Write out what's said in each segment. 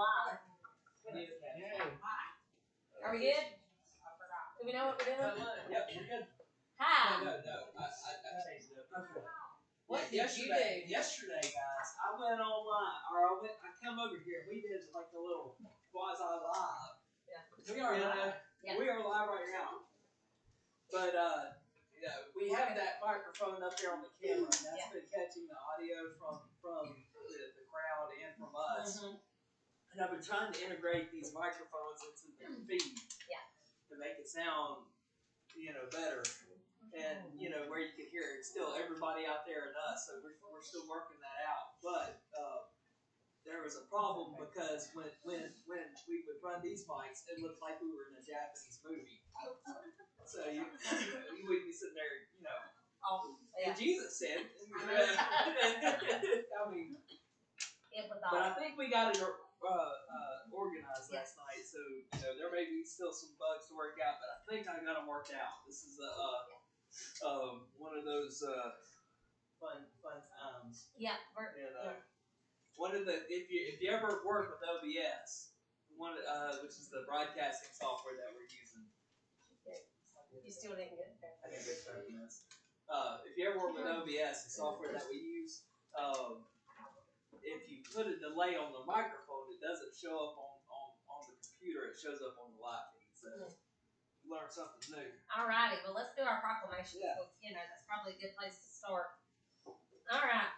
live. Are we good? Do we know what we're doing? Yep, we're good. Hi. No. I changed it up. Okay. What did you do? Yesterday, guys, I went online, I come over here. We did like a little quasi live. Yeah. We are live. Yeah. We are live right now. But we have that microphone up there on the camera, and that's been catching the audio from the crowd and from us. Mm-hmm. And I've been trying to integrate these microphones into the feed to make it sound, better. And, where you can hear it still everybody out there and us. So we're still working that out. But there was a problem because when we would run these mics, it looked like we were in a Japanese movie. So you wouldn't be sitting there, And Jesus said, but I think we got it organized last night. So there may be still some bugs to work out, but I think I got them worked out. This is one of those fun times. Yeah. One of the if you ever work with OBS, which is the broadcasting software that we're using. You still didn't get there. I didn't get 30 minutes. If you ever work with OBS, the software that we use, if you put a delay on the microphone, it doesn't show up on the computer. It shows up on the live feed. So you learn something new. All righty. Well, let's do our proclamation. Yeah. That's probably a good place to start. All right.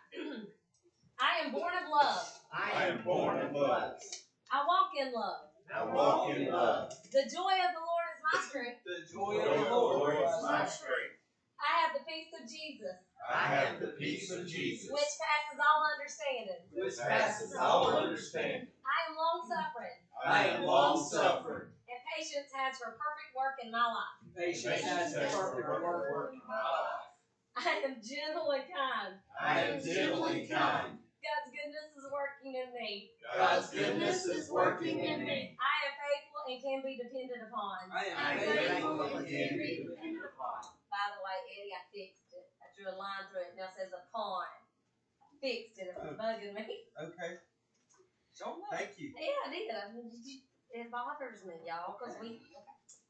I am born of love. I am born of love. I walk in love. I walk in love. The joy of the Lord is my strength. The joy of the Lord is my strength. I have the peace of Jesus. I have the peace of Jesus. Which passes all understanding. Which passes all understanding. I am long suffering. I am long suffering. And patience has her perfect work in my life. Patience has her perfect work in my life. I am gentle and kind. I am gentle and kind. God's goodness is working in me. God's goodness is working in me. I am faithful and can be depended upon. I am faithful and can be depended upon. By the way, Eddie, I fixed it. I drew a line through it. Now it says upon. I fixed it. It was bugging me. Okay. Thank you. Yeah, I did. It bothers me, y'all, because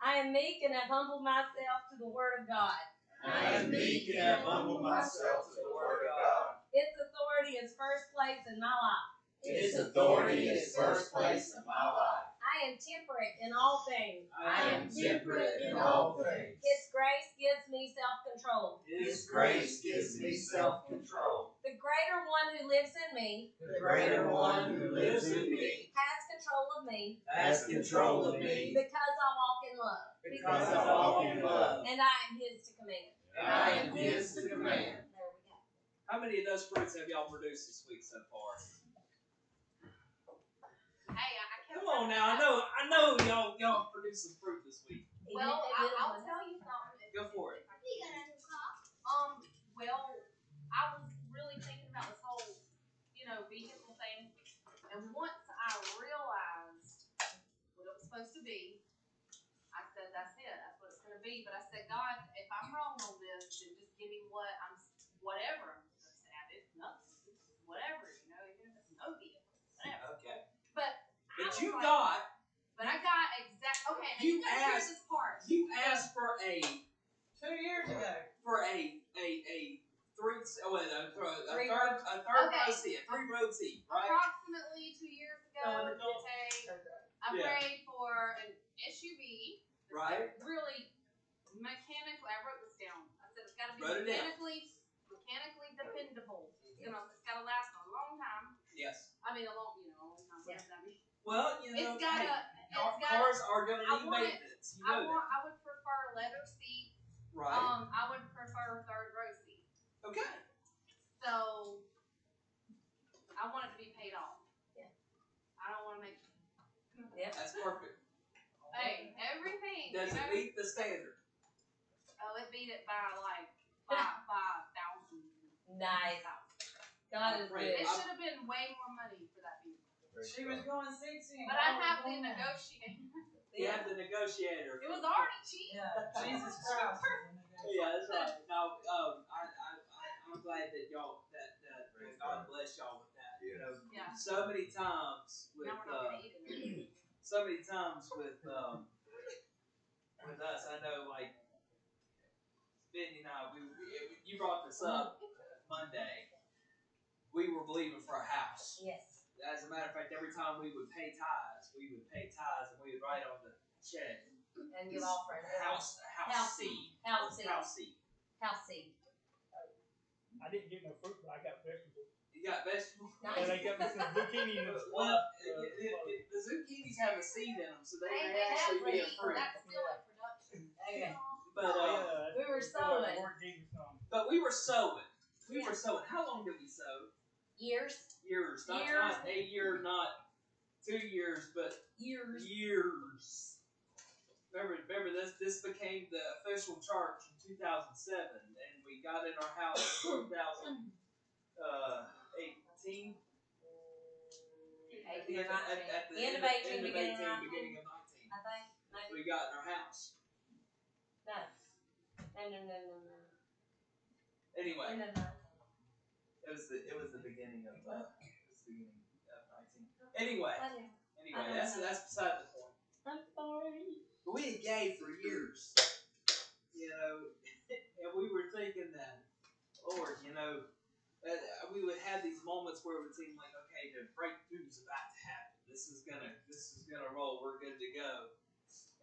I am meek and have humbled myself to the Word of God. I am meek and have humbled myself to the Word of God. Its authority is first place in my life. Its authority is first place in my life. I am temperate in all things. I am temperate in all things. His grace gives me self-control. His grace gives me self-control. The greater one who lives in me. The greater one who lives in me. Has control of me. Has control of me. Because I walk in love. Because I walk in love. And I am His to command. And I am His to command. There we go. How many of those fruits have y'all produced this week so far? Hey, come on now. I know y'all produced some fruit this week. Well, I'll tell you something. Go for it. Well, I was really thinking about this whole, vehicle thing, and once I realized what it was supposed to be, I said, that's it. That's what it's going to be. But I said, God, if I'm wrong on this, then just give me whatever I'm supposed to have. It's nothing. Whatever, even if it's no vehicle. Whatever. Okay. But I got exact. Okay, and you gotta hear this part. You asked for 2 years ago. For a third row seat, a 3-row seat, right? Approximately 2 years ago, I prayed for an SUV. Right. Really mechanically, I wrote this down. I said it's got to be mechanically dependable. It's got to last a long time. Yes. I mean, a long time. What does that mean? Well, cars are going to need maintenance. I would prefer leather seat. Right. I would prefer 3rd row seat. Okay. So I want it to be paid off. Yeah. I don't want to make. Yeah. That's perfect. Hey, everything. Does it meet the standard? Oh, it beat it by like 5,000. Nice. God is good. It should have been way more money for that vehicle. She was going 60. But I have the negotiator. You have the negotiator. It was already cheap. Yeah. Jesus Christ. Yeah, that's right. No, I'm glad that y'all that God bless y'all with that. Yeah. so many times with Now we're not gonna eat it. so many times with us. I know, like Vinny and I, you brought this up Monday. We were believing for a house. Yes. As a matter of fact, every time we would pay tithes, and we would write on the check And give offering. house seed. House seed. House seed. House seed. I didn't get no fruit, but I got vegetables. You got vegetables? Nice. And I got me some zucchini and some Well, the zucchinis have a seed in them, so they may actually be a fruit. That's still in production. Okay. But We were sowing. But we were sowing. We were sowing. How long did we sow? Years. Years. Not a year, not 2 years, but Years. Remember this became the official church in 2007, and we got in our house in 2018. At the end of 18, beginning of 19. I think. Maybe. We got in our house. No. Anyway, No. it was the beginning of 19. Anyway, that's beside the point. I'm sorry. But we had gave for years, and we were thinking that, Lord, we would have these moments where it would seem like, okay, the breakthrough's about to happen. This is gonna roll. We're good to go,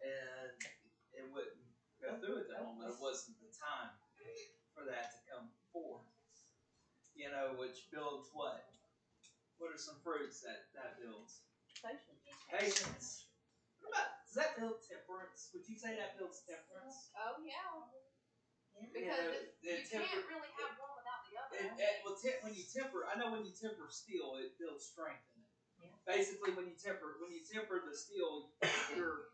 and it wouldn't go through at that moment. It wasn't the time for that to come forth. Which builds what? What are some fruits that builds? Patience. Does that build temperance? Would you say that builds temperance? Oh yeah. Because you can't really have one without the other. When you temper, I know when you temper steel, it builds strength in it. Yeah. Basically, when you temper the steel, you're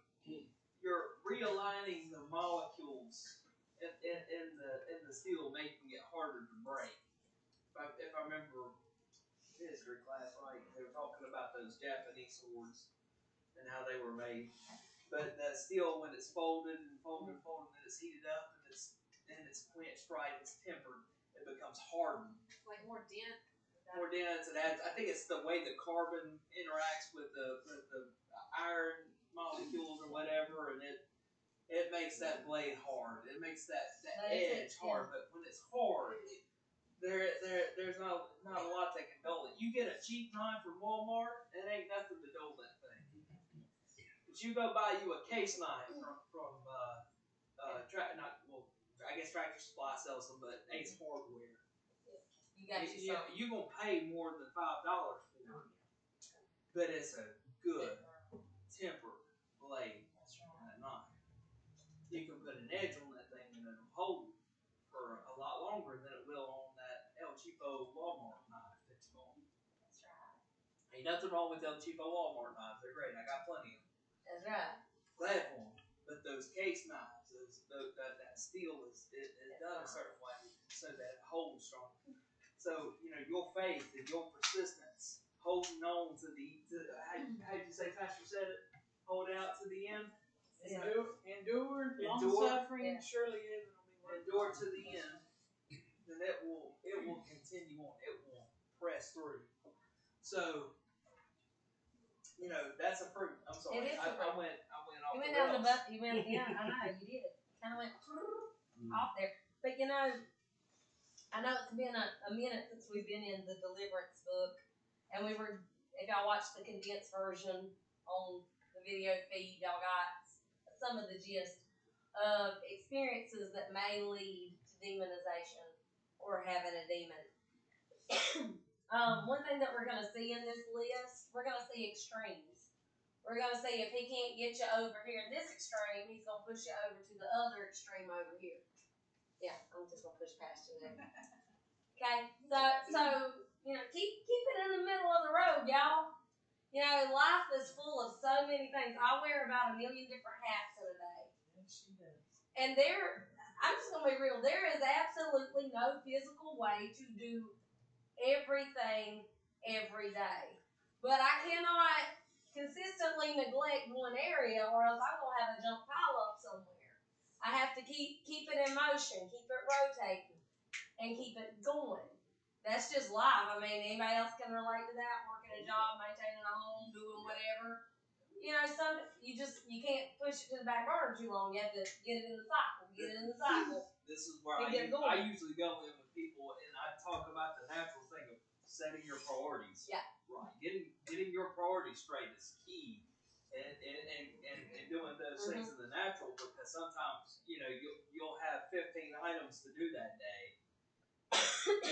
realigning the molecules in the steel, making it harder to break. If I remember history class right, they were talking about those Japanese swords and how they were made. But that steel, when it's folded and it's heated up and it's quenched right, it's tempered, it becomes hardened. Like more dense. More dense. It adds. I think it's the way the carbon interacts with the iron molecules or whatever, and it makes that blade hard. It makes that edge hard. But when it's hard, there's not a lot that can dull it. You get a cheap knife from Walmart, it ain't nothing to dull that thing. But you go buy you a case knife from I guess Tractor Supply sells them, but Ace Hardware. You got some. You're gonna pay more than $5 for it, but it's a good tempered blade. That's right. On that knife. You can put an edge on that thing and it'll hold for a lot longer than it will on that El Cheapo Walmart knife that you bought. That's right. Ain't nothing wrong with El Cheapo Walmart knives. They're great. I got plenty of them. That's right. Glad for them. But those case knives, that steel is done a certain way so that it holds strong. So, your faith and your persistence, holding on to how did you say Pastor said it? Hold out to the end. Endure, long-suffering, surely it will be worth it. Endure to the end, then it will continue on. It will press through. So, that's a fruit. I'm sorry. It is a fruit. I went off You went the down the rails. yeah, I know, you did. Kind of went off there. But I know it's been a minute since we've been in the deliverance book. And if y'all watched the condensed version on the video feed, y'all got some of the gist of experiences that may lead to demonization or having a demon. One thing that we're going to see in this list, we're going to see extremes. We're going to see if he can't get you over here in this extreme, he's going to push you over to the other extreme over here. Yeah, I'm just going to push past you there. Okay, so keep it in the middle of the road, y'all. Life is full of so many things. I wear about 1 million different hats in a day. And I'm just going to be real, there is absolutely no physical way to do everything every day. But I cannot consistently neglect one area or else I'm going to have a junk pile up somewhere. I have to keep it in motion, keep it rotating, and keep it going. That's just life. I mean, anybody else can relate to that? Working a job, maintaining a home, doing whatever. You know, you can't push it to the back burner too long. You have to get it in the cycle. This is where I usually go in with people, and I talk about the natural thing of setting your priorities. Yeah. Right. Getting your priorities straight is key, and doing those things in the natural, because sometimes you'll have 15 items to do that day,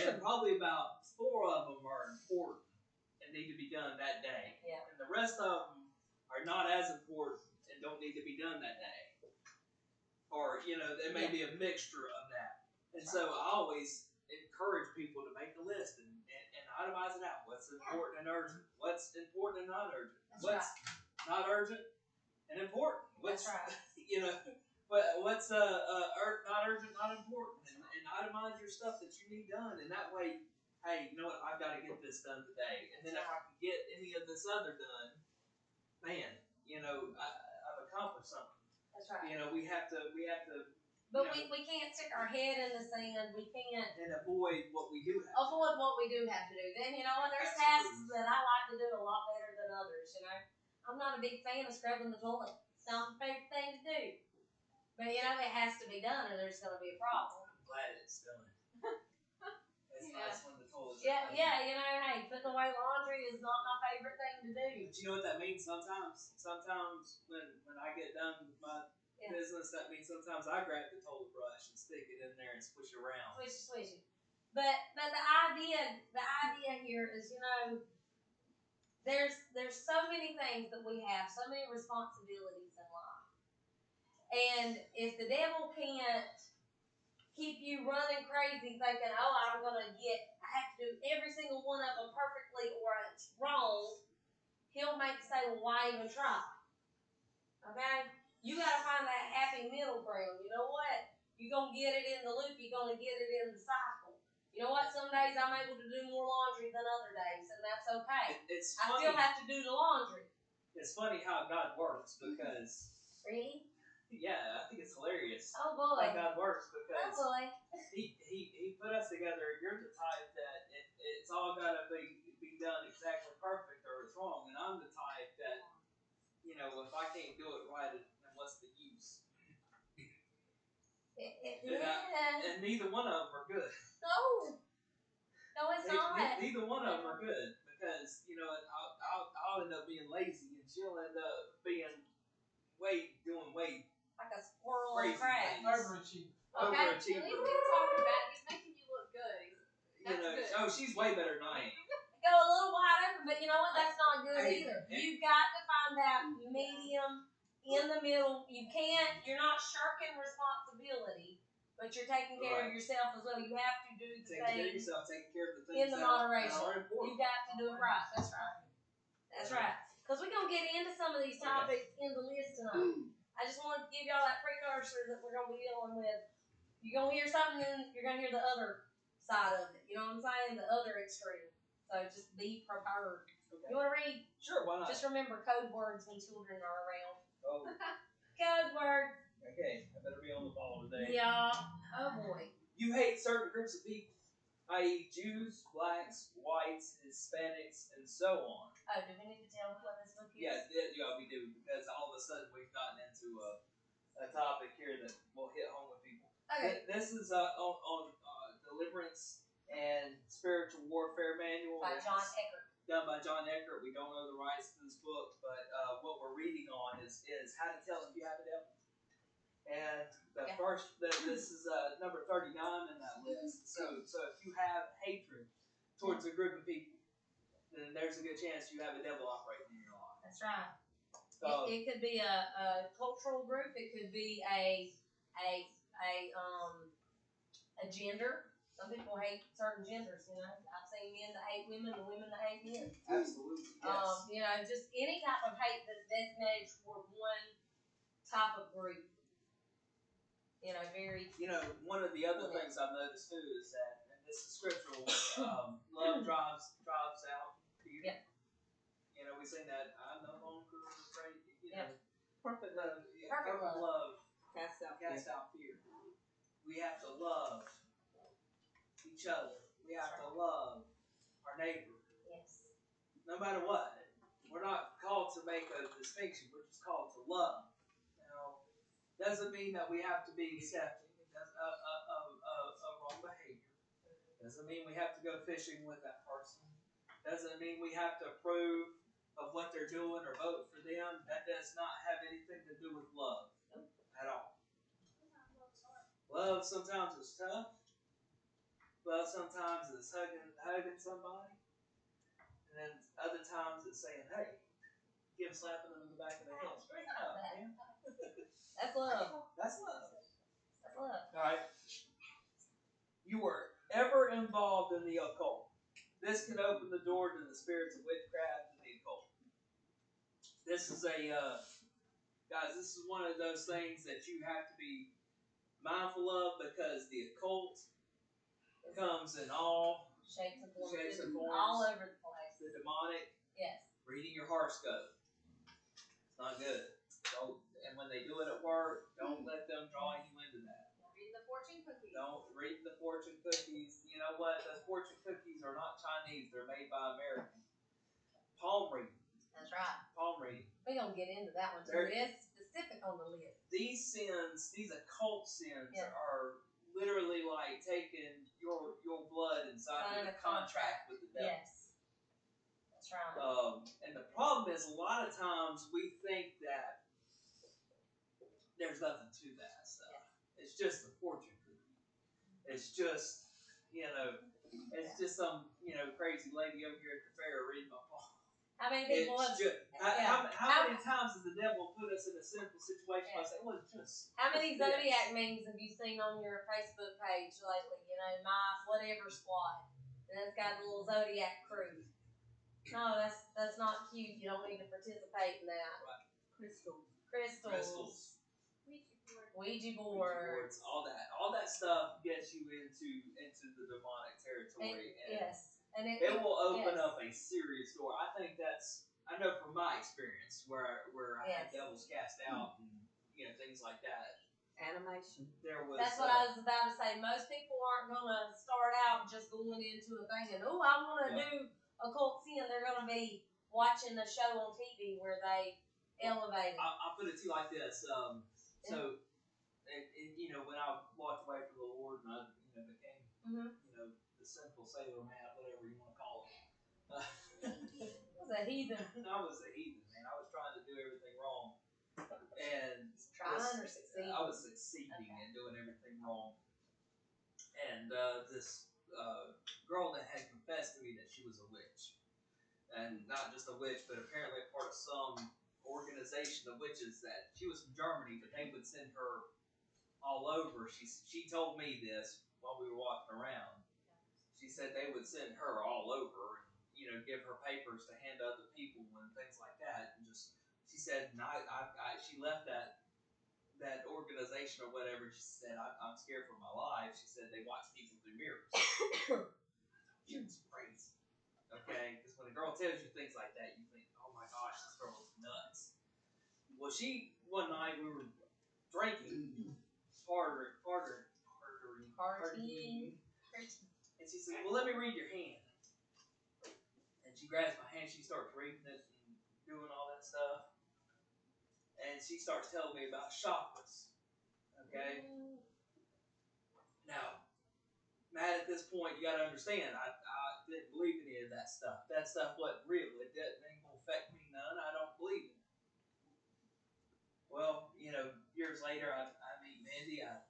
and probably about 4 of them are important and need to be done that day. Yeah. And the rest of them are not as important and don't need to be done that day. Or, it may be a mixture of that. And so I always encourage people to make a list and itemize it out. What's important and urgent? What's important and not urgent? What's not urgent and important? What's, what's not urgent, not important? And itemize your stuff that you need done. And that way, hey, you know what? I've got to get this done today. And then if I can get any of this other done, man, I've accomplished something. That's right. We have to. But we can't stick our head in the sand. We can't. And avoid what we do have. Avoid what we do have to do. Then, you know what? There's tasks that I like to do a lot better than others, I'm not a big fan of scrubbing the toilet. It's not my favorite thing to do. But, it has to be done or there's going to be a problem. I'm glad it's done. It's nice when the toilet's done. Hey, putting away laundry is not my favorite thing to do. But you know what that means sometimes? Sometimes when I get done with my business, that means sometimes I grab the toilet brush and stick it in there and squish it around. Swish it. But the idea here is, there's so many things that we have, so many responsibilities in life. And if the devil can't keep you running crazy thinking, oh, I have to do every single one of them perfectly or it's wrong, he'll make you say, well, why even try? Okay? You got to find that happy middle ground. You know what? You're going to get it in the loop. You're going to get it in the cycle. You know what? Some days I'm able to do more laundry than other days, and that's okay. It's I funny. still have to do the laundry. It's funny how God works because... Really? Yeah, I think it's hilarious. Oh, boy. How God works because... Oh, boy. He put us together. You're the type that it's all got to be done exactly perfect or it's wrong. And I'm the type that, if I can't do it right, then what's the use? And neither one of them are good. No, it's not. Neither one of them are good because, I'll end up being lazy and she'll end up being doing way like a squirrel on crack. Overachieving. Okay. At least he's talking about he's making you look good. That's good. She's way better than I am. Go a little wide open, but you know what? That's not good either. You've got to find that medium in the middle. You're not shirking responsibility, but you're taking care of yourself as well. You have to do the things. Taking care of yourself, taking care of the things in the moderation. that are important. You've got to do it right. That's right. That's right. Because we're going to get into some of these topics in the list tonight. I just want to give y'all that precursor that we're going to be dealing with. You're going to hear something, and you're going to hear the other side of it. You know what I'm saying? The other extreme. So just be prepared. Okay. You want to read? Sure, why not? Just remember code words when children are around. Oh. Code words. Okay, I better be on the ball today. Yeah. Oh, boy. You hate certain groups of people, i.e. Jews, blacks, whites, Hispanics, and so on. Oh, do we need to tell what this book is? Yeah, we do, because all of a sudden we've gotten into a topic here that will hit home with people. Okay. This is on Deliverance and Spiritual Warfare Manual. By John Eckert. Done by John Eckert. We don't know the rights to this book, but what we're reading on is How to Tell If You Have a Devil. And this is number 39 in that list. So if you have hatred towards a group of people, then there's a good chance you have a devil operating in your life. That's right. It could be a cultural group. It could be a gender. Some people hate certain genders. I've seen men that hate women and women that hate men. Absolutely. Yes. Just any type of hate that's designated toward one type of group. One of the other things I've noticed too is that, and this is scriptural, love drives out fear. Yeah. We sing that, I no longer afraid. Perfect love. Perfect love Cast out fear. We have to love each other. We have to love our neighbor. Yes. No matter what. We're not called to make a distinction. We're just called to love. Now, doesn't mean that we have to be accepting of wrong behavior. Doesn't mean we have to go fishing with that person. Doesn't mean we have to approve of what they're doing or vote for them. That does not have anything to do with love at all. Love sometimes is tough. Love sometimes is hugging somebody. And then other times it's saying, hey, give slapping them in the back of the head. Straighten up, man. That's love. That's love. That's love. Alright. You were ever involved in the occult. This can open the door to the spirits of witchcraft and the occult. This is guys, this is one of those things that you have to be mindful of because the occult comes in all shapes and forms. Forms. All over the place. The demonic. Yes. Reading your horoscope. It's not good. And when they do it at work, don't let them draw you into that. Read the fortune cookies. Don't read the fortune cookies. You know what? Those fortune cookies are not Chinese. They're made by Americans. Palm reading. That's right. Palm reading. We're going to get into that one too. It is specific on the list. These sins, these occult sins, yes. are literally like taking your blood and signing a contract with the devil. Yes. That's right. And the problem is a lot of times we think that there's nothing to that stuff. Yeah. It's just a fortune cookie. It's just, it's just some, crazy lady over here at the fair reading my palm. How many people how many times has the devil put us in a sinful situation by saying, well, just... How many Zodiac memes have you seen on your Facebook page lately? My whatever squad. And it's got a little Zodiac crew. No, that's not cute. You don't need to participate in that. Right. Crystals. Ouija boards. All that stuff gets you into the demonic territory. And it will open up a serious door. I think I know from my experience where I had devils cast out and things like that. Animation. That's what I was about to say. Most people aren't gonna start out just going into a thing and I want to do occult sin. They're gonna be watching a show on TV where they elevate it. I'll put it to you like this. So, when I walked away from the Lord and I became the sinful sailor man, whatever you want to call it. I was a heathen. I was a heathen, man. I was trying to do everything wrong. And trying or succeeding? I was succeeding and doing everything wrong. And this girl that had confessed to me that she was a witch. And not just a witch, but apparently a part of some organization of witches that she was from Germany, but they would send her all over. She told me this while we were walking around. She said they would send her all over and give her papers to hand to other people and things like that. And she said, she left that organization or whatever. She said, I'm scared for my life. She said they watch people through mirrors. She was crazy. Okay, because when a girl tells you things like that, you think, oh my gosh, this girl is nuts. Well, one night we were drinking, partying. And she said, well, let me read your hand. And she grabs my hand, she starts reading it and doing all that stuff. And she starts telling me about chakras. Okay? Now, Matt, at this point, you got to understand, I didn't believe any of that stuff. That stuff wasn't real. It ain't going to affect me none. I don't believe it. Well, years later, I meet Mindy. I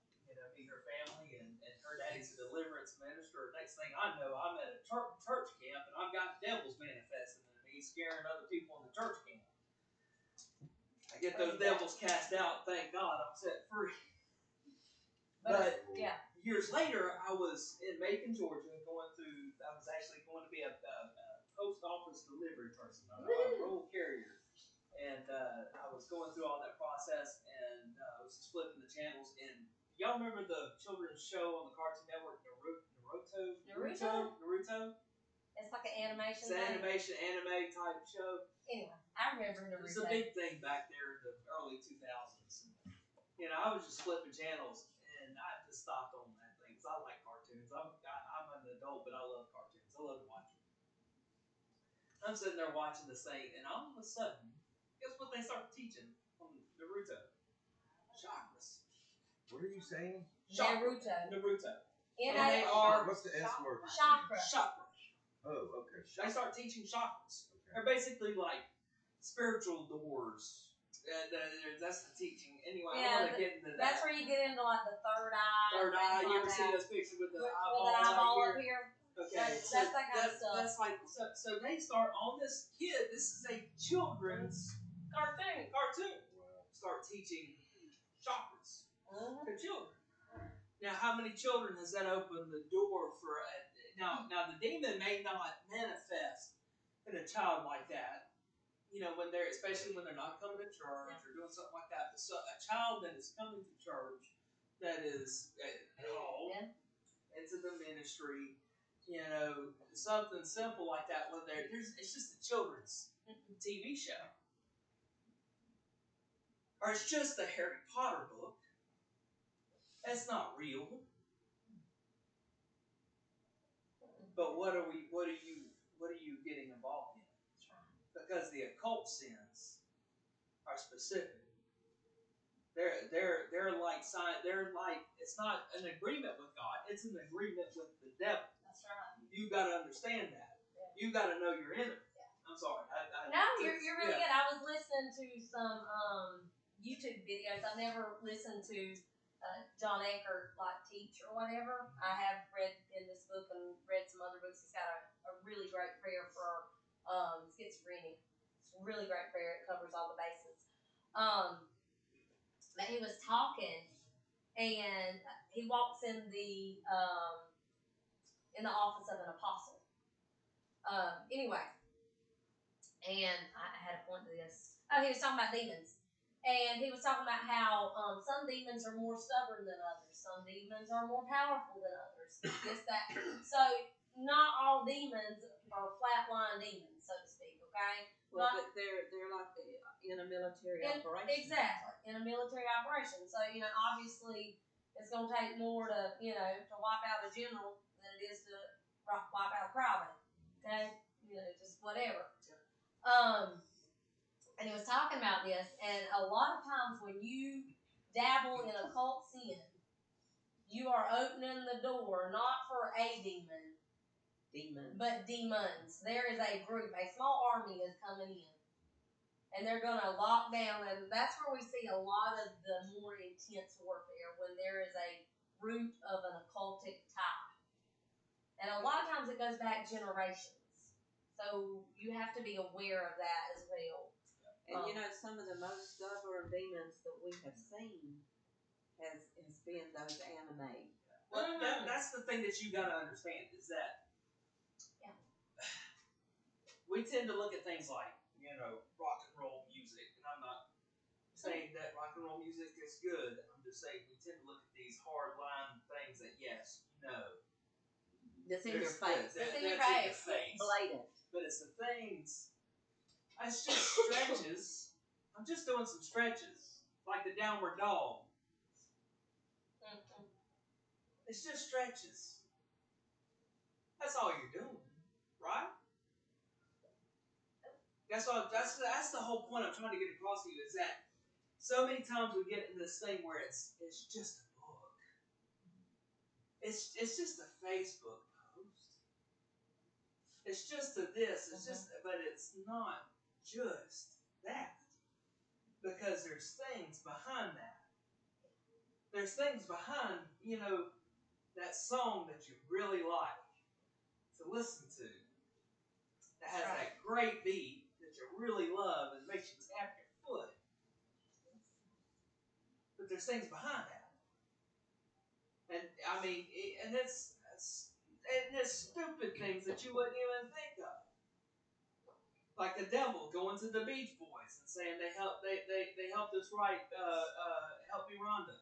meet her family, and her daddy's a deliverance minister. Next thing I know, I'm at a church camp, and I've got devils manifesting in me, scaring other people in the church camp. I get those devils cast out. Thank God, I'm set free. But years later, I was in Macon, Georgia, I was actually going to be a post office delivery person, a roll carrier. And I was going through all that process, and I was just flipping the channels. And y'all remember the children's show on the Cartoon Network, Naruto? It's like an animation. It's an anime type show. Anyway, I remember Naruto. It was a big thing back there in the early 2000s. I was just flipping channels, and I just stopped on that thing because I like cartoons. I'm in the adult, but I love cartoons. I love to watch them. I'm sitting there watching this thing, and all of a sudden, guess what they start teaching on Naruto? Chakras. What are you saying? Naruto. Naruto. What's the S word? Chakra. Chakras. Oh, okay. They start teaching chakras. Okay. They're basically like spiritual doors. That's the teaching. Anyway, Yeah, I want to get into that. That's where you get into like the third eye. Third eye. You like ever see those pictures with the with eyeball, an eyeball right up here? Okay, That's that kind of stuff. That's like so they start on this kid. This is a children's cartoon. Wow. Start teaching chakras Mm-hmm. to children. Now, how many children has that opened the door for? Now the demon may not manifest in a child like that. You know, especially when they're not coming to church or doing something like that. But so a child that is coming to church, that is called into the ministry, you know, something simple like that. Well, it's just a children's TV show, or it's just a Harry Potter book. That's not real. But what are you getting involved in? Because the occult sins are specific. They're like it's not an agreement with God. It's an agreement with the devil. That's right. You got to understand that. Yeah. You got to know your enemy. Yeah. I'm sorry. You're really good. I was listening to some YouTube videos. I've never listened to John Eckert teach or whatever. I have read in this book and read some other books. He's got a really great prayer for schizophrenia. It's a really great prayer. It covers all the bases. But he was talking, and he walks in the office of an apostle. Anyway, and I had a point to this. Oh, he was talking about demons. And he was talking about how some demons are more stubborn than others. Some demons are more powerful than others. Just that. So not all demons are flatline demons, so to speak. Okay. Well, but they're like in a military operation. Exactly, in a military operation. So obviously, it's going to take more to wipe out a general than it is to wipe out a private. Okay. Just whatever. And he was talking about this, and a lot of times when you dabble in occult sin, you are opening the door not for a demon, but demons. There is a group, a small army is coming in, and they're going to lock down, and that's where we see a lot of the more intense warfare, when there is a root of an occultic tie. And a lot of times it goes back generations. So you have to be aware of that as well. And some of the most stubborn demons that we have seen has been those anime. Well, that's the thing that you got to understand is that we tend to look at things like rock and roll music, and I'm not saying that rock and roll music is good. I'm just saying we tend to look at these hard line things that that's in your face. It's in your face. Blatant. But it's the things. It's just stretches. I'm just doing some stretches, like the downward dog. It's just stretches. That's all you're doing, right? That's the whole point I'm trying to get across to you is that so many times we get in this thing where it's just a book. It's just a Facebook post. It's just a this. It's just, but it's not just that. Because there's things behind that. There's things behind, that song that you really like to listen to. That has that great beat that you really love and makes you tap your foot. But there's things behind that. And I mean, it's stupid things that you wouldn't even think of. Like the devil going to the Beach Boys and saying they helped us write Help Me Rhonda.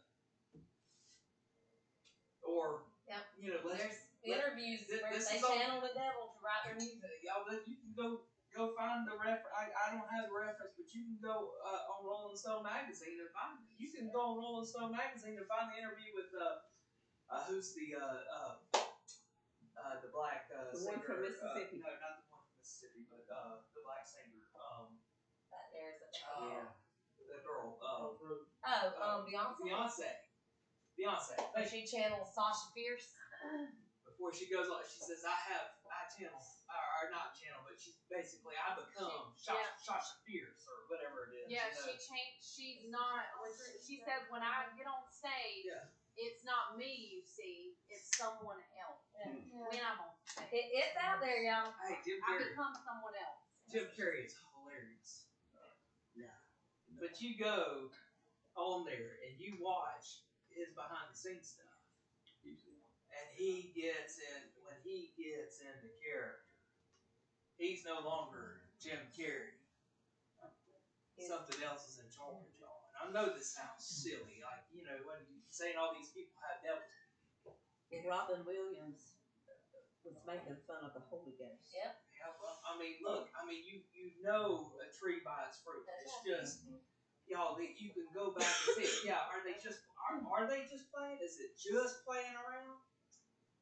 Or there's interviews where they channel the devil to write their music. You can go find the reference. I don't have the reference, but you can go on Rolling Stone magazine and find it. You can go on Rolling Stone magazine and find the interview with who's the the black The singer. one from Mississippi. No, not the one from Mississippi, but the black singer. There's a Yeah. The girl. Beyonce. Beyonce. But she channels Sasha Fierce. Before she goes on, she says, I channel, or not channel, but she's basically, I become Sasha Fierce, or whatever it is. Yeah, she changed. She's not. She said, when I get on stage, it's not me you see, it's someone else. Yeah. When I'm on stage, It's out there, y'all. Hey, Jim I Carrey. become someone else. Jim Carrey is hilarious. But you go on there and you watch his behind the scenes stuff. And he gets when he gets into character, he's no longer Jim Carrey. Something else is in charge, y'all. And I know this sounds silly, like, when you're saying all these people have devils. Robin Williams was making fun of the Holy Ghost. Yep. Yeah, well, I mean, look, you know a tree by its fruit. It's just, y'all, you can go back and see, are they just playing? Is it just playing around?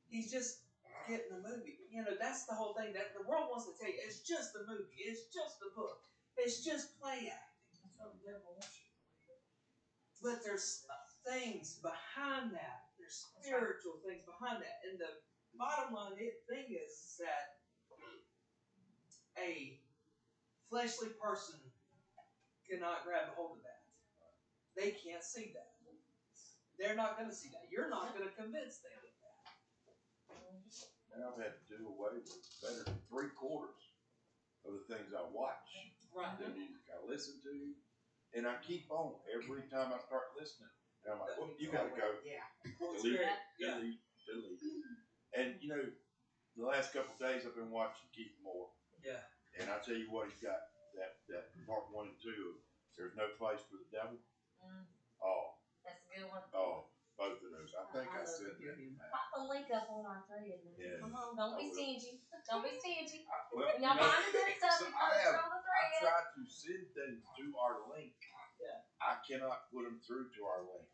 He's just getting a movie. That's the whole thing that the world wants to tell you. It's just a movie. It's just a book. It's just play acting. That's what the devil wants you to believe. But there's things behind that. There's spiritual things behind that. And the bottom line thing is that a fleshly person cannot grab a hold of that. They can't see that. They're not going to see that. You're not going to convince them of that. And I've had to do away with better than 3/4 of the things I watch. Right. The music I listen to. And I keep on every time I start listening. And I'm like, well, you got to go. Yeah. Delete. And, the last couple of days I've been watching Keith Moore. Yeah. And I tell you what, he's got that part 1 and 2. There's no place for the devil. Oh. That's a good one. Oh, both of those. I think I said that. Pop the link up on our thread. Yeah. Come on, don't be stingy. Don't be stingy. Well, When y'all find the good stuff, you post it on the I thread. try to send things to our link. Yeah. I cannot put them through to our link.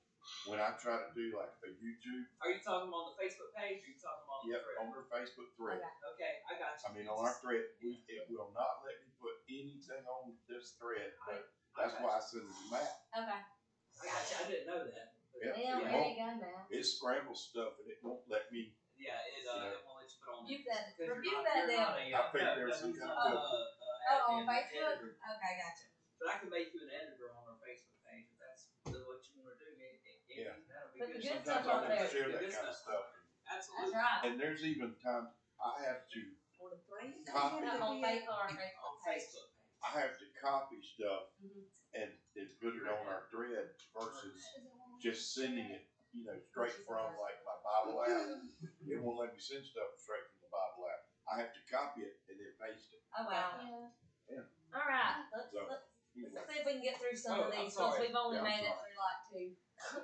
When I try to do like a YouTube. Are you talking on the Facebook page or are you talking on the thread? On our Facebook thread. Okay, I got you. I mean, on our thread, it will not let me put anything on this thread. But that's why I send them out. Okay. I got you. I didn't know that. Yeah. Well, there you go, man. It scrambles stuff and it won't let me. Yeah, it won't let you put on. Review that You're devil. not I think there's some kind of On Facebook? Okay, gotcha. But I can make you an editor on our Facebook page if that's what you want to do. Yeah. That'll be Put the good. good Sometimes stuff on I there. want to share that kind of stuff. Absolutely. That's right. And there's even times I have to On the thread? copy. On Facebook or On Facebook page. Facebook page. I have to copy stuff Mhm. and put it on our thread versus just sending it, straight from like my Bible app. It won't let me send stuff straight from the Bible app. I have to copy it and then paste it. Oh, wow. Yeah. All right. Let's see if we can get through some of these because we've only made it through like 2.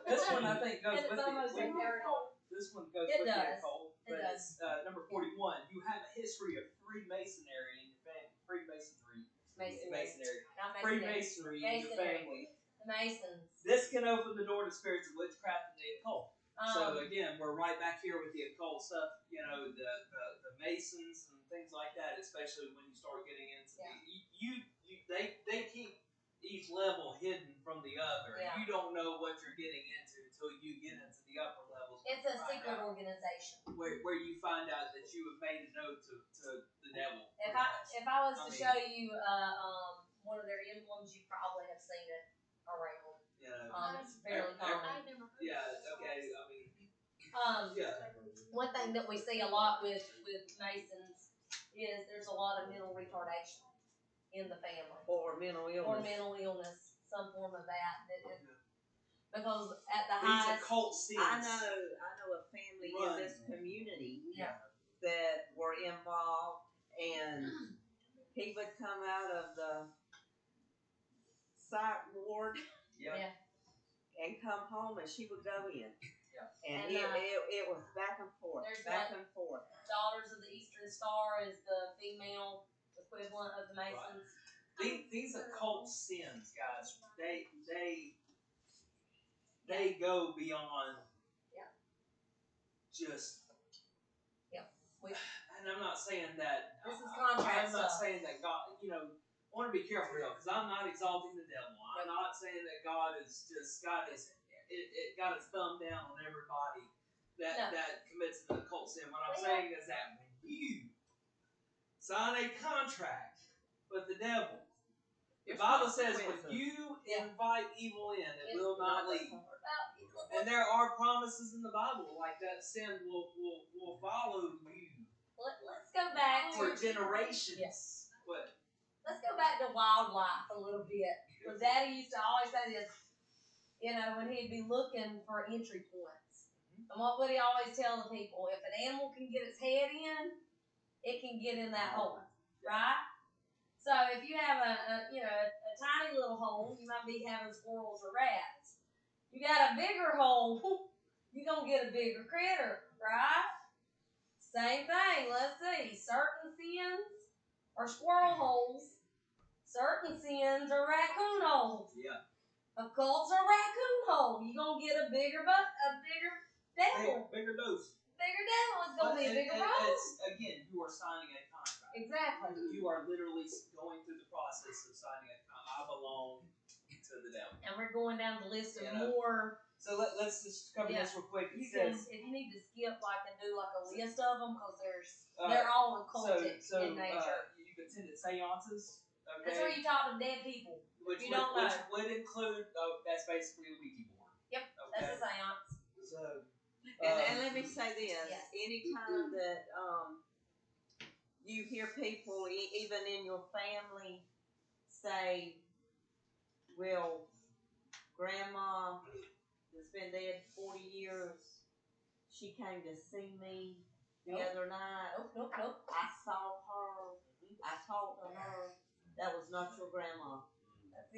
This one I think goes And with it's almost the like Nicole. This one goes It with does. the Nicole. It But does. it's number 41. You have a history of Freemasonry in your family. Freemasonry. Masonry. Not masonry. Freemasonry in your family. The Masons. This can open the door to spirits of witchcraft and the occult. So again, we're right back here with the occult stuff. The Masons and things like that. Especially when you start getting into they keep each level hidden from the other. Yeah. And you don't know what you're getting into until you get into the upper levels. It's a secret organization. Where you find out that you have made a note to the devil. If I was to show you one of their emblems, you probably have seen it around. It's fairly common. I've never heard Yeah. of this. Okay. I mean. One thing that we see a lot with Masons is there's a lot of mental retardation in the family. Or mental illness. Or mental illness, some form of that. Because at the These highest, occult sins. I know a family in this community that were involved, and he would come out of the psych ward and come home, and she would go in. And it was back and forth, and forth. Daughters of the Eastern Star is the female equivalent of the Masons. Right. These occult sins, guys, they go beyond just and I'm not saying that. This is contract I'm not stuff. saying that God. I want to be careful though, because I'm not exalting the devil. I'm not saying that God is just got his thumb down on everybody that commits an occult sin. What I'm saying is that when you sign a contract with the devil, the Bible says when you invite evil in, it will not leave. And there are promises in the Bible like that sin will follow you. Let's go back for generations. Yes. What? Let's go back to wildlife a little bit. Because Daddy used to always say this, when he'd be looking for entry points. And what would he always tell the people? If an animal can get its head in, it can get in that hole, right? So if you have a tiny little hole, you might be having squirrels or rats. You got a bigger hole, you're going to get a bigger critter, right? Same thing. Let's see. Certain sins are squirrel holes. Certain sins are raccoon holes. Yeah. Occult's a raccoon hole. You're going to get a bigger devil. Bigger dose. Bigger devil. It's going to be a bigger hole. Again, you are signing a contract. Exactly. You are literally going through the process of signing a contract. I belong to the devil. And we're going down the list of more. So let's just cover this real quick. If you need to skip and do a list of them, because they're all occultic in nature. You've attended seances. Okay. That's where you talk to dead people. Which would include, that's basically a Ouija board. Yep, okay. That's a seance. So, and let me say this: anytime that you hear people, even in your family, say, "Well, Grandma has been dead 40 years. She came to see me the other night. Nope. I saw her. I talked to her. That was not your grandma.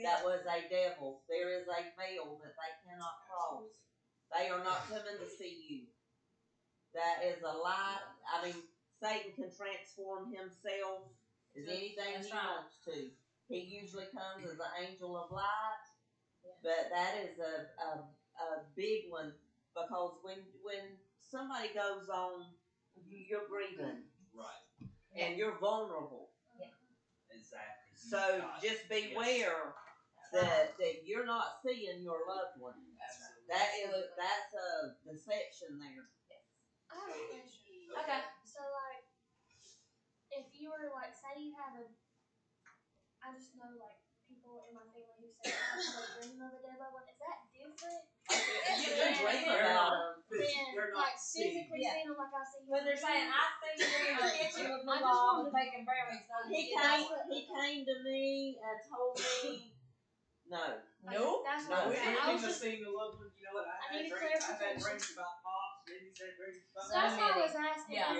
That was a devil. There is a veil that they cannot cross. They are not coming to see you. That is a lie. I mean, Satan can transform himself as anything he wants to. He usually comes as an angel of light, but that is a big one, because when somebody goes on, you're grieving, right, and you're vulnerable. Exactly. So just beware that you're not seeing your loved one. Absolutely. That's a deception there. Yes. I have a question. Okay. So if you were say you have I just know people in my family who say they dream of a dead loved one. Is that different? You dream about them. Then physically seeing them I see you. When they're saying, I see you in the kitchen with my mom and making brownies. He came to me and told me, no. Nope. That's what I'm saying. I was just seeing the loved one. You know what? I've had dreams about pops. Maybe said dreams about. So that's what I was asking. Yeah.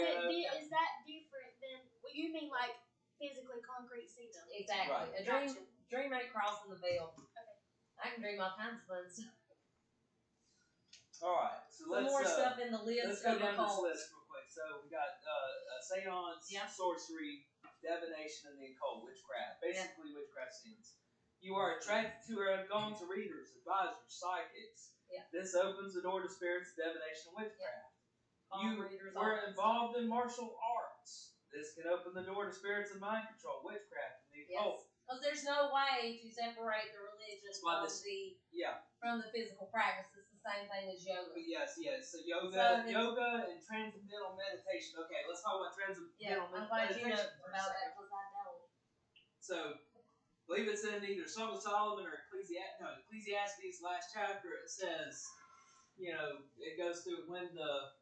Is that different than what you mean, physically concrete see them? Exactly. Right. A dream ain't crossing the veil. Okay. I can dream all kinds of fun stuff. All right. So some more stuff in the list. Let's go down this list real quick. So we got seance, sorcery, divination, and the occult, witchcraft. Basically, witchcraft sins. You are attracted to or have gone to readers, advisors, psychics. Yeah. This opens the door to spirits, divination, and witchcraft. Yeah. You were involved in martial arts. This can open the door to spirits and mind control, witchcraft, and the occult. Because there's no way to separate the religion from the physical practice. It's the same thing as yoga. Yes. So yoga and transcendental meditation. Okay, let's talk about transcendental meditation. I'm glad you know about that because I don't. So, I believe it's in either Song of Solomon or Ecclesiastes last chapter. It says, it goes through when the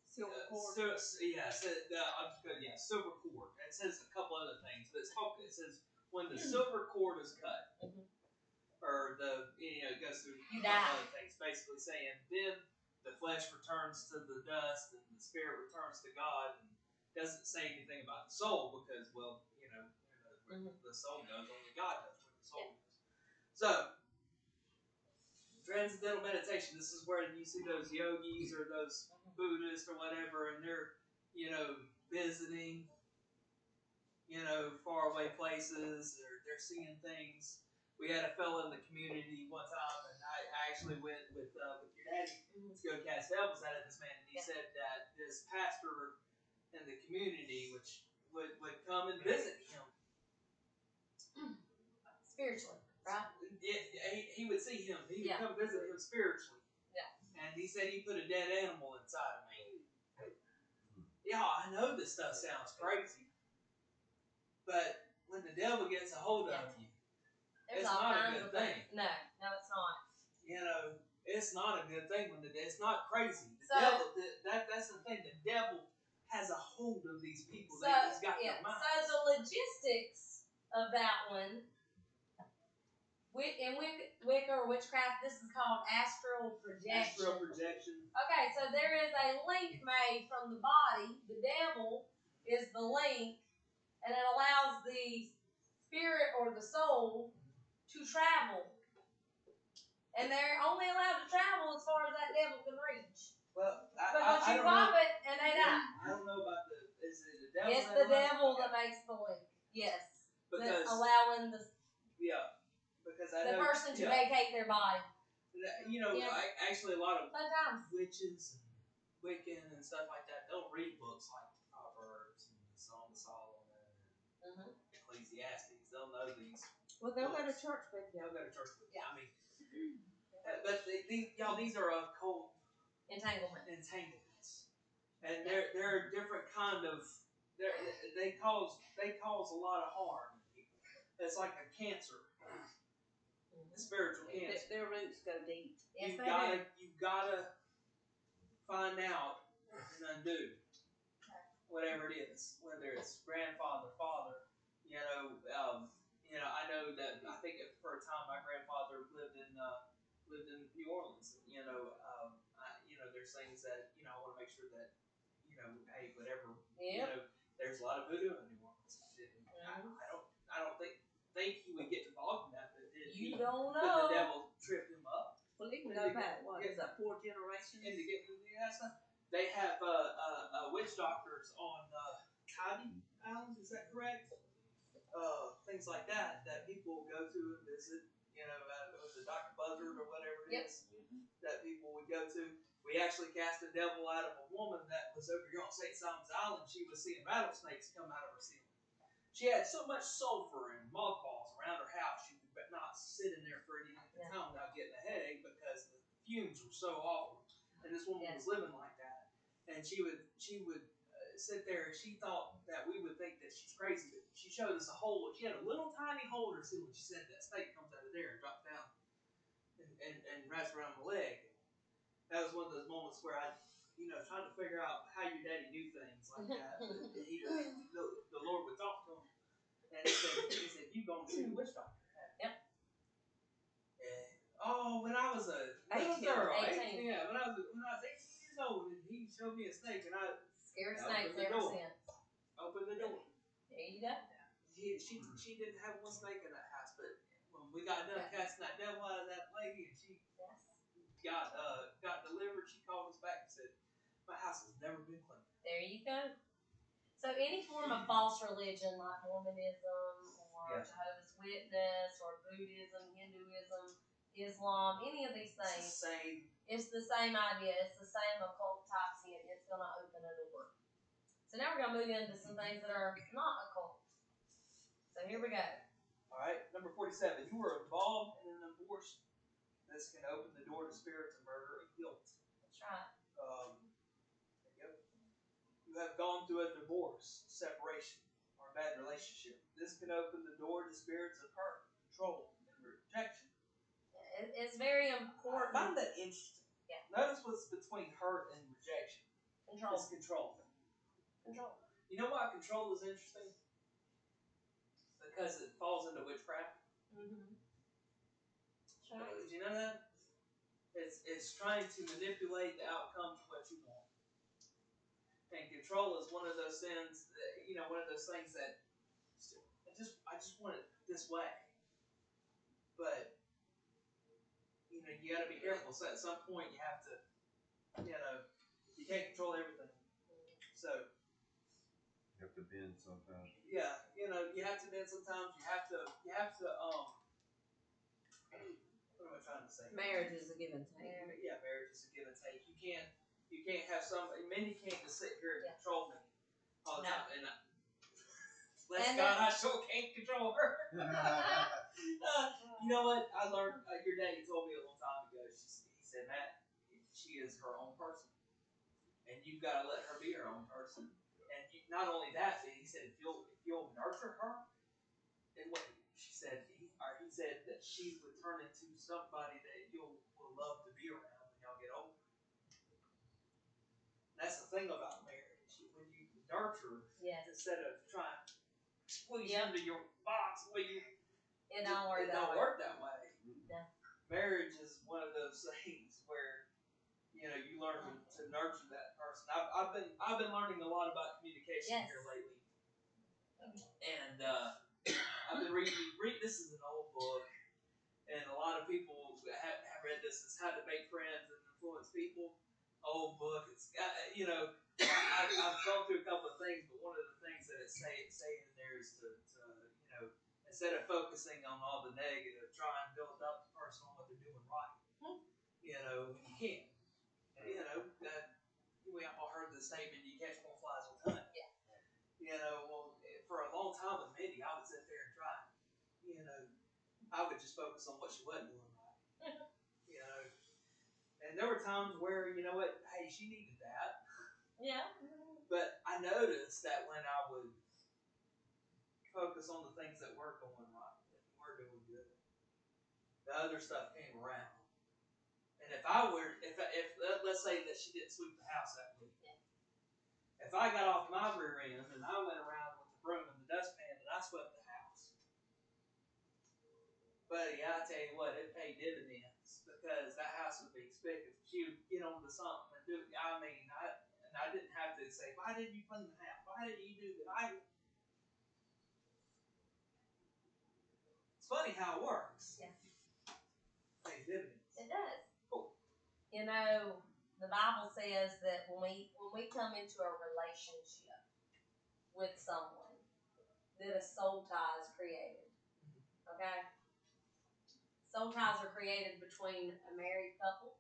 silver cord. Silver cord. It says a couple other things, but it says when the silver cord is cut, or it goes through a couple other things, basically saying then the flesh returns to the dust and the spirit returns to God, and doesn't say anything about the soul because, where the soul goes, only God knows where the soul goes. So, transcendental meditation. This is where you see those yogis or those Buddhists or whatever, and they're visiting faraway places, or they're seeing things. We had a fellow in the community one time, and I actually went with your daddy to go cast devils out of this man, and he said that this pastor in the community, which would come and visit him. Spiritually, right? He would see him. He would come visit him spiritually. Yeah. And he said he put a dead animal inside of me. Yeah, I know this stuff sounds crazy, but when the devil gets a hold of you, There's it's all not a kinds good of thing. things. No, it's not. You know, it's not a good thing when it's not crazy. The So, devil, that's the thing. The devil has a hold of these people. So, He's got their minds. So the logistics of that one, in Wicca or witchcraft, this is called astral projection. Astral projection. Okay, so there is a link made from the body. The devil is the link, and it allows the spirit or the soul to travel. And they're only allowed to travel as far as that devil can reach. Well, Because I you don't pop know. it and they die. I don't know about is it the devil? It's the devil that makes the link. Yes. Because that's allowing the person to vacate their body. You know, actually a lot of sometimes witches and Wiccan and stuff like that, they'll read books like Proverbs and the Song of Solomon and Ecclesiastes. They'll know these. Well, they'll go to church with you. They'll go to church with you. I mean, but these are occult entanglements, and they're different kind of. They cause a lot of harm in people. It's like a cancer, a spiritual cancer. Their roots go deep. Yes, you gotta find out and undo whatever it is, whether it's grandfather, father. I know that I think for a time my grandfather lived in New Orleans. There's things that I want to make sure that hey, whatever. There's a lot of voodoo in New Orleans. I don't think he would get involved in that, but you don't know. But the devil tripped him up. Well, he can go back. What is that? 4 generations. And to get that stuff, they have witch doctors on Cody Island. Is that correct? Things like that people go to and visit. Was it Dr. Buzzard or whatever it is that people would go to. We actually cast the devil out of a woman that was over here on St. Simon's Island. She was seeing rattlesnakes come out of her ceiling. She had so much sulfur and mothballs around her house, she could not sit in there for any length of time without getting a headache because the fumes were so awful. And this woman was living like that. And she would sit there, and she thought that we would think that she's crazy, but she showed us a hole. She had a little tiny hole in her ceiling. She said that snake comes out of there and drops down and wraps around my leg. That was one of those moments where I, trying to figure out how your daddy knew things like that. The Lord would talk to him, and he said, "You going to see the witch doctor?" Yep. When I was a little 18. girl, 18. Yeah, when I was 18 years old, and he showed me a snake, and I scared snakes ever since. Open the door. There you go. She didn't have one snake in that house, but when we got done casting that devil out of that lady, and she got delivered, she called us back and said, "My house has never been clean." There you go. So any form of false religion like Mormonism or Jehovah's Witness or Buddhism, Hinduism, Islam, any of these things, it's the same idea. It's the same occult type sin. It's going to open a door. So now we're going to move into some things that are not occult. So here we go. All right, number 47. You were involved in an abortion. This can open the door to spirits of murder and guilt. That's right. You have gone through a divorce, separation, or a bad relationship. This can open the door to spirits of hurt, control, and rejection. It's very important. I find that interesting. Yeah. Notice what's between hurt and rejection. Control. It's control. Control. You know why control is interesting? Because it falls into witchcraft. Mm-hmm. Right. Did you know that? It's trying to manipulate the outcome to what you want. And control is one of those sins, one of those things that I just want it this way. But you got to be careful. So at some point you have to, you can't control everything. So you have to bend sometimes. Yeah, you have to bend sometimes. You have to. What am I trying to say? Marriage is a give and take. Yeah, marriage is a give and take. You can't have Mindy can't just sit here and control me. all the No. time. And bless God, I sure can't control her. You know what? I learned, your daddy told me a long time ago, he said, Matt, she is her own person. And you've got to let her be her own person. And not only that, but he said, if you'll nurture her, and what she said, he said that she would turn into somebody that will love to be around when y'all get older. That's the thing about marriage. When you nurture, instead of trying to squeeze into your box, it don't work that way. Yeah. Marriage is one of those things where you learn to nurture that person. I've been learning a lot about communication here lately, and I've been reading. This is an old book, and a lot of people have read this. It's How to Make Friends and Influence People. Old book. It's got I've gone through a couple of things, but one of the things that it's saying in there is to instead of focusing on all the negative, try and build up the person on what they're doing right. You can't. We all heard the statement, you catch more flies with honey. Yeah. For a long time with Mindy, I would sit there and try. I would just focus on what she wasn't doing right. And there were times where, hey, she needed that. Yeah. But I noticed that when I would focus on the things that were going right, that were doing good, the other stuff came around. And if let's say that she didn't sweep the house that week, if I got off my rear end and I went around with the broom and the dustpan and I swept the house, buddy, I tell you what, it paid dividends because that house would be spick. She would get onto something and do it. I didn't have to say, why didn't you clean the house? Why didn't you do that? It's funny how it works. Yeah. Pays dividends. It does. Cool. The Bible says that when we come into a relationship with someone, that a soul tie is created. Okay? Soul ties are created between a married couple.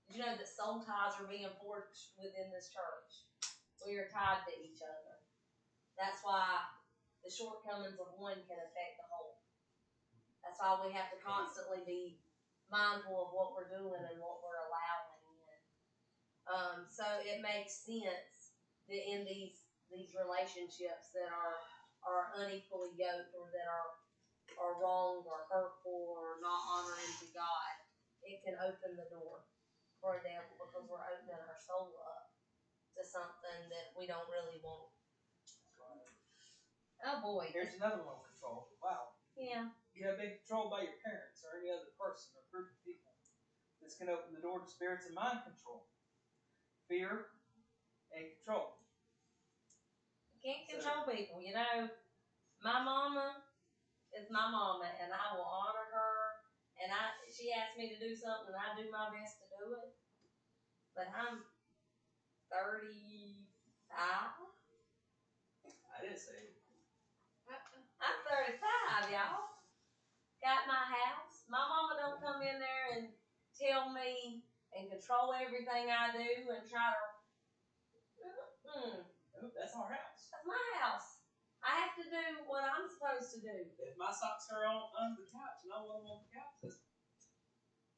Did you know that soul ties are being forged within this church? We are tied to each other. That's why the shortcomings of one can affect the whole. That's why we have to constantly be mindful of what we're doing and what we're allowing in. So it makes sense that in these relationships that are unequally yoked or that are wrong or hurtful or not honoring to God, it can open the door for a devil because we're opening our soul up to something that we don't really want. Oh boy. Here's another one, control. Wow. Yeah. You have been controlled by your parents or any other person or group of people. This can open the door to spirits and mind control, fear, and control. You can't control people. My mama is my mama, and I will honor her. And she asks me to do something, and I do my best to do it. But I'm 35. I didn't say it. I'm 35, y'all. Got my house. My mama don't come in there and tell me and control everything I do and try to. That's our house. That's my house. I have to do what I'm supposed to do. If my socks are on under the couch and I want them on the couch,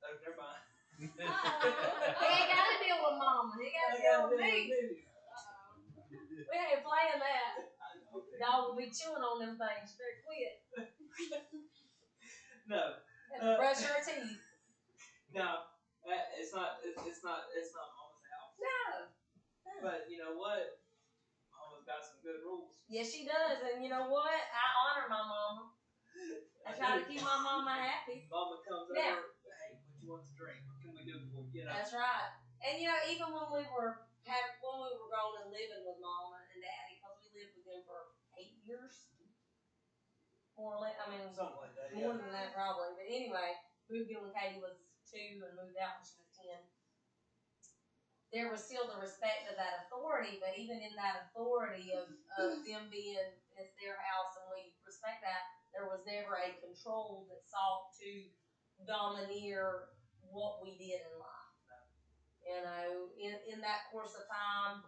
they're fine. He ain't got to deal with mama. He got to deal with me. We ain't playing that. Okay. Dog will be chewing on them things. Better quit. No. Brush your teeth. No. It's not Mama's house. No. But you know what? Mama's got some good rules. Yes, she does. And you know what? I honor my mama. I try to keep my mama happy. Mama comes over. Hey, what you want to drink? What can we do for you? That's right. And even when we were grown and living with mama and daddy, because we lived with them for 8 years. More or less, something like that. More than that probably. But anyway, moved in when Katie was 2 and moved out when she was 10. There was still the respect of that authority, but even in that authority of them being it's their house and we respect that, there was never a control that sought to domineer what we did in life. In that course of time,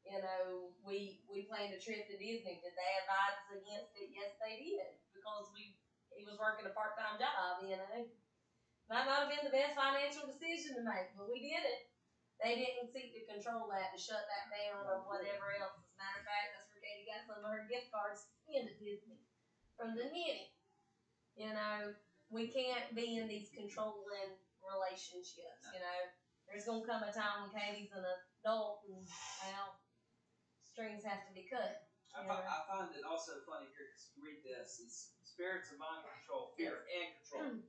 You know, we planned a trip to Disney. Did they advise us against it? Yes, they did, because he was working a part-time job. You know, might not have been the best financial decision to make, but we did it. They didn't seek to control that, to shut that down or whatever else. As a matter of fact, that's where Katie got some of her gift cards into Disney from the knitting. You know, we can't be in these controlling relationships. You know, there's gonna come a time when Katie's an adult and, well, strings have to be cut. I find it also funny here, because you read this, it's spirits of mind control, fear, and control.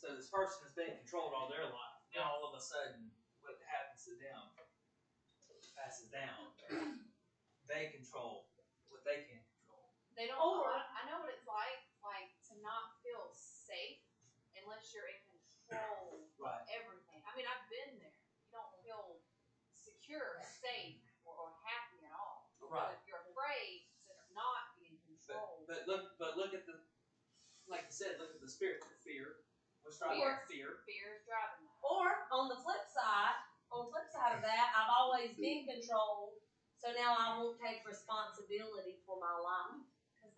So this person has been controlled all their life. Now all of a sudden, what happens to them passes down. They control what they can't control. They don't. I know what it's like to not feel safe unless you're in control of everything. I mean, I've been there. You don't feel secure, safe, or happy at all. Right. You're afraid to not be in control. But look at the, like you said, look at the spirit of fear. What's driving fear? Fear is driving that. Or on the flip side of that, I've always been controlled, so now I won't take responsibility for my life.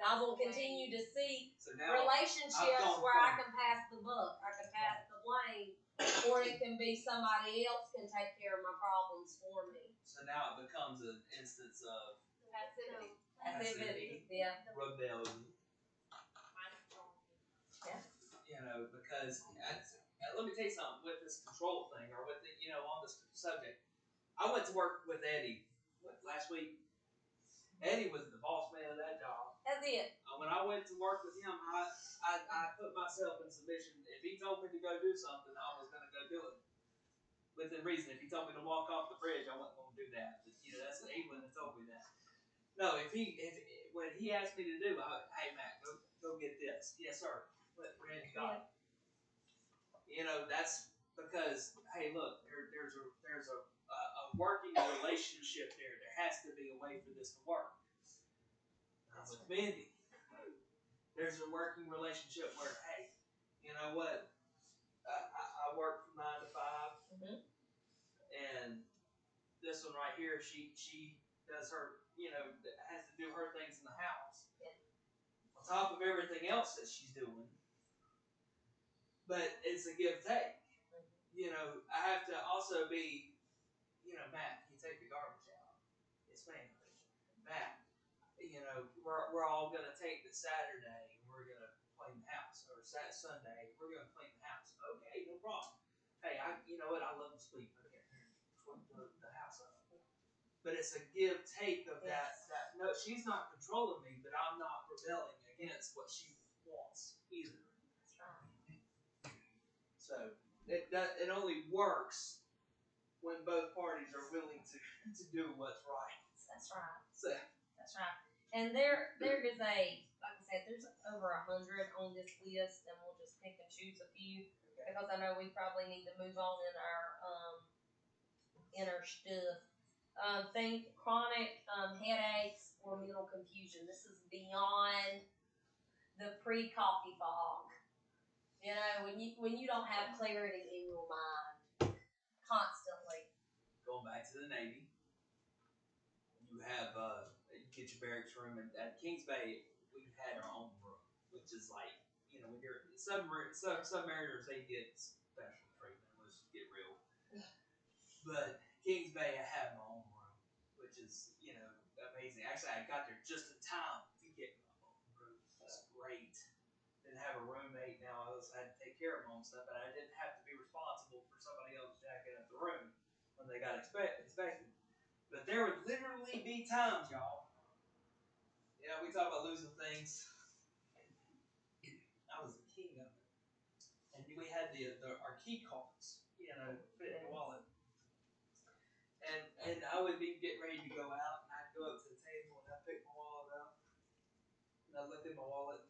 I will continue to seek relationships where I can pass the buck, I can pass the blame, or it can be somebody else can take care of my problems for me. So now it becomes an instance of passivity, yeah, rebellion. Yeah. You know, because let me tell you something with this control thing, or with the, on this subject. I went to work with Eddie last week. Eddie was the boss man of that job. That's it. When I went to work with him, I put myself in submission. If he told me to go do something, I was going to go do it. Within reason. If he told me to walk off the bridge, I wasn't going to do that. But, he wouldn't have told me that. No, when he asked me to do, hey Matt, go get this. Yes, sir. Randy got it. That's because, hey, look, there's a working relationship there. There has to be a way for this to work. With Mindy, there's a working relationship where, hey, you know what? I work from 9 to 5, and this one right here, she does her, has to do her things in the house. Yeah. On top of everything else that she's doing, but it's a give take. I have to also be, Matt, can you take the garbage out? Yes, ma'am. Matt, we're all gonna take the Saturday and we're gonna clean the house, or Sunday we're gonna clean the house. Okay, no problem. Hey, you know what? I love to sleep. I can't clean the house up. But it's a give take of that. No, she's not controlling me, but I'm not rebelling against what she wants either. So it only works when both parties are willing to do what's right. That's right. That's right. And there is like I said, there's over 100 on this list, and we'll just pick and choose a few because I know we probably need to move on in our stuff. Think chronic headaches or mental confusion. This is beyond the pre-coffee fog. When you don't have clarity in your mind constantly. Going back to the Navy, you have you get your barracks room at Kings Bay. We've had our own room, which is like when you're submariners, they get special treatment. Let's get real. But Kings Bay, I have my own room, which is amazing. Actually, I got there just in time to get my own room. It's great. Didn't have a roommate. Now I had to take care of my own stuff, but I didn't have to be responsible for somebody else jacking up the room when they got expected. But there would literally be times, y'all. We talk about losing things. I was the king of it. And we had our key cards, fit in the wallet. And I would be getting ready to go out, and I'd go up to the table, and I'd pick my wallet up. And I'd look in my wallet.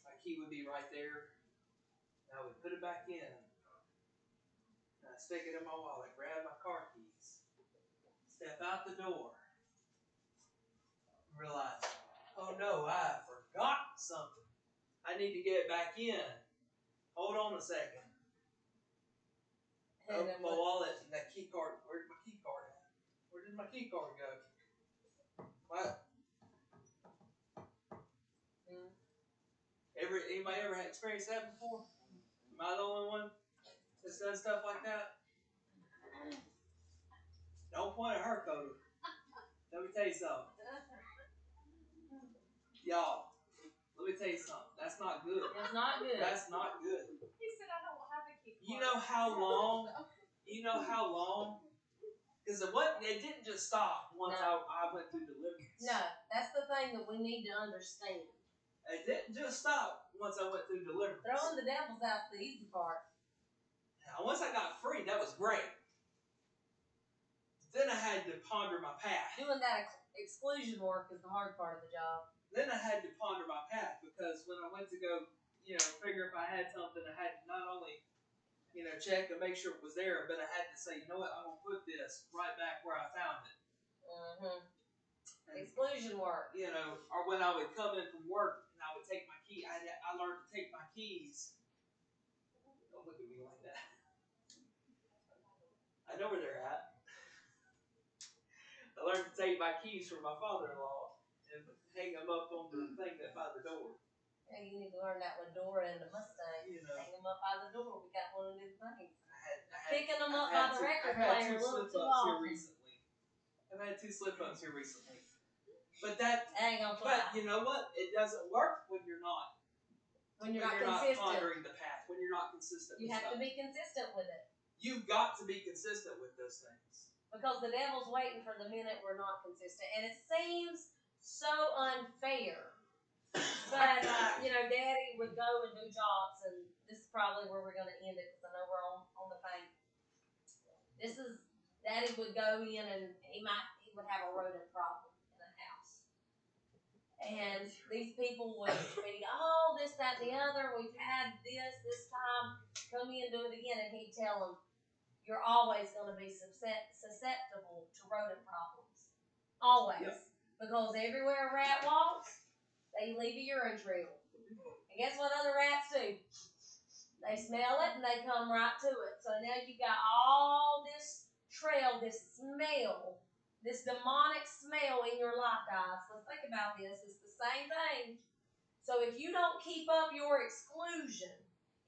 My key would be right there. And I would put it back in. And I'd stick it in my wallet, grab my car keys, step out the door, realize, oh no, I forgot something. I need to get back in. Hold on a second. Open my wallet and that key card. Where's my key card at? Where did my key card go? What? Anybody ever had experienced that before? Am I the only one that's done stuff like that? Don't point at her, Coda. Let me tell you something. Y'all, let me tell you something. That's not good. It's not good. That's not good. He said, I don't have a key. You know how long? Because it didn't just stop once I went through deliverance. No, that's the thing that we need to understand. It didn't just stop once I went through deliverance. Throwing the devils out's the easy part. Now, once I got free, that was great. Then I had to ponder my path. Doing that exclusion work is the hard part of the job. Then I had to ponder my path because when I went to go, figure if I had something, I had to not only, check and make sure it was there, but I had to say, you know what, I'm going to put this right back where I found it. Mm-hmm. Exclusion work. Or when I would come in from work and I would take my key, I learned to take my keys. Don't look at me like that. I know where they're at. I learned to take my keys from my father-in-law and hang them up on the thing that by the door. Yeah, you need to learn that with Dora and the Mustang. Hang them up by the door. We got one of them things. Picking them up by the record player a little too often. I've had 2 slip-ups here recently. But that ain't gonna fly. But you know what? It doesn't work when you're not. When you're not consistent. Pondering the path. When you're not consistent. You have to be consistent with it. You've got to be consistent with those things. Because the devil's waiting for the minute we're not consistent, and it seems so unfair. But Daddy would go and do jobs, and this is probably where we're going to end it because I know we're on the thing. Daddy would go in and he would have a rodent problem in the house. And these people would be, oh, this, that, and the other. We've had this time. Come in and do it again. And he'd tell them, you're always going to be susceptible to rodent problems. Always. Yep. Because everywhere a rat walks, they leave a urine trail. And guess what other rats do? They smell it and they come right to it. So now you've got all this trail, this smell, this demonic smell in your life, guys. Let's think about this. It's the same thing. So if you don't keep up your exclusion,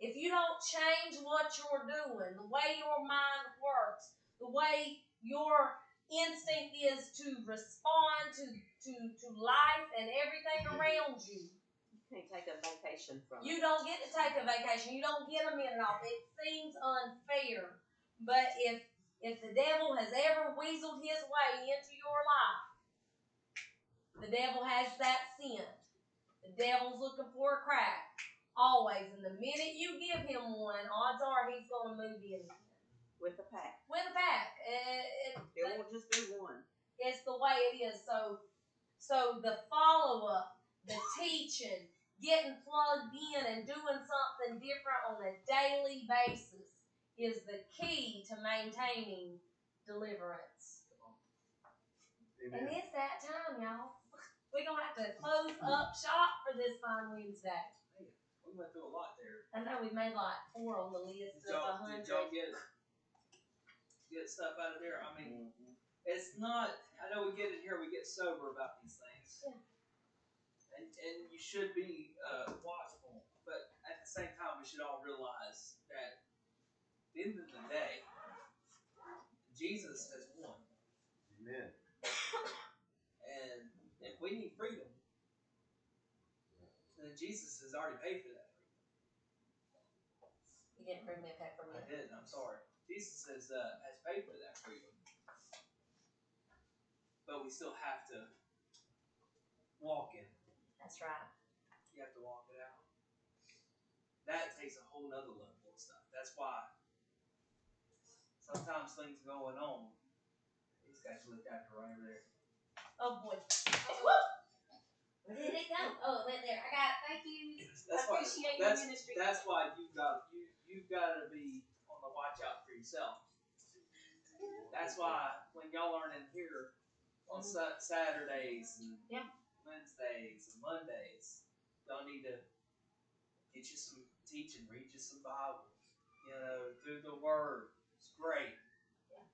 if you don't change what you're doing, the way your mind works, the way your instinct is to respond to life and everything around you, you can't take a vacation from it. You don't get to take a vacation. You don't get a minute off. It seems unfair. But if the devil has ever weaseled his way into your life, the devil has that scent. The devil's looking for a crack. Always. And the minute you give him one, odds are he's going to move in again. With a pack. With a pack. It won't just be one. It's the way it is. So the follow-up, the teaching, getting plugged in and doing something different on a daily basis is the key to maintaining deliverance. Amen. And it's that time, y'all. We're going to have to close up shop for this fine Wednesday. We went through a lot there. I know we made like 4 on the list of 100. Did y'all get stuff out of there? I mean, it's not, I know we get in here, we get sober about these things. Yeah. And you should be watchful. But at the same time, we should all realize that at the end of the day, Jesus has won. Amen. And if we need freedom, then Jesus has already paid for that freedom. You didn't bring that back from me. I did, I'm sorry. Jesus has paid for that freedom. But we still have to walk in it. That's right. You have to walk it out. That takes a whole nother level of stuff. That's why sometimes things going on. These guys looked after right over there. Oh boy. Where did it go? Oh, it went there. I got it. Thank you. I appreciate your ministry. That's why you've got to be on the watch out for yourself. That's why when y'all aren't in here on Saturdays and Wednesdays and Mondays, y'all need to get you some teaching, read you some Bible, through the Word. It's great. Yeah.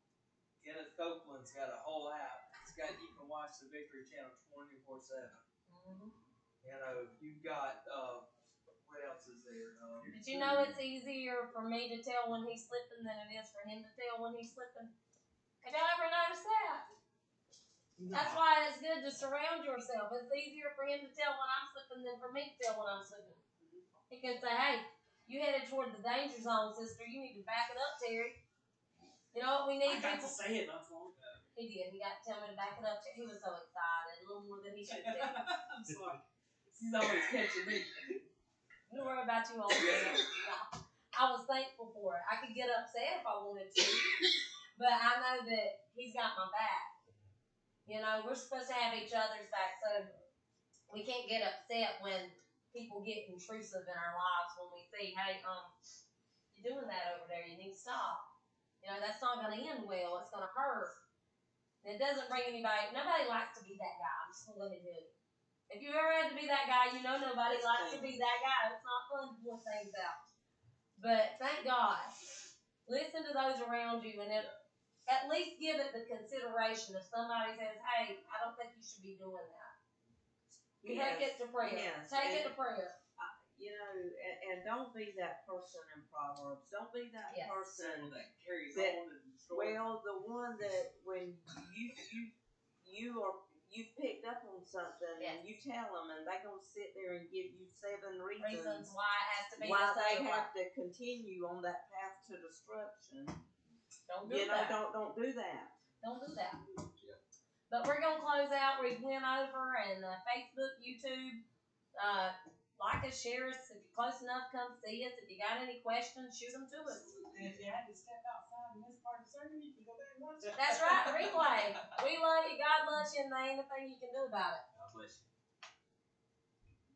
Kenneth Copeland's got a whole app. you can watch the Victory Channel 24/7. Mhm. You know, you've got what else is there? But you know it's easier for me to tell when he's slipping than it is for him to tell when he's slipping. Have y'all ever noticed that? That's why it's good to surround yourself. It's easier for him to tell when I'm slipping than for me to tell when I'm slipping. He can say, hey, you headed toward the danger zone, sister. You need to back it up, Terry. You know what we need? I got to say it not so long ago. He did. He got to tell me to back it up. He was so excited, a little more than he should be. I'm sorry. She's always catching me. Don't worry about you all day. I was thankful for it. I could get upset if I wanted to, but I know that he's got my back. You know, we're supposed to have each other's back, so we can't get upset when people get intrusive in our lives when we see, hey, you're doing that over there. You need to stop. You know, that's not going to end well. It's going to hurt. And it doesn't bring anybody. Nobody likes to be that guy. I'm just going to go ahead and do it. If you ever had to be that guy, you know nobody likes to be that guy. It's not fun to point things out. But thank God, listen to those around you and at least give it the consideration if somebody says, hey, I don't think you should be doing that. You take it to prayer. Yes. Take it to prayer. You know, and don't be that person in Proverbs. Don't be that person that carries that, on and well, the one that when you've picked up on something and you tell them and they're gonna sit there and give you 7 reasons why it has to be why they have to continue on that path to destruction. Don't do that. Don't do that. Don't do that. But we're gonna close out. We went over and Facebook, YouTube. Like us, share us. If you're close enough, come see us. If you got any questions, shoot them to us. And if you had to step outside in this part of the sermon, you can go back and watch it. That's right, replay. We love you. God loves you, and there ain't nothing you can do about it. God bless you.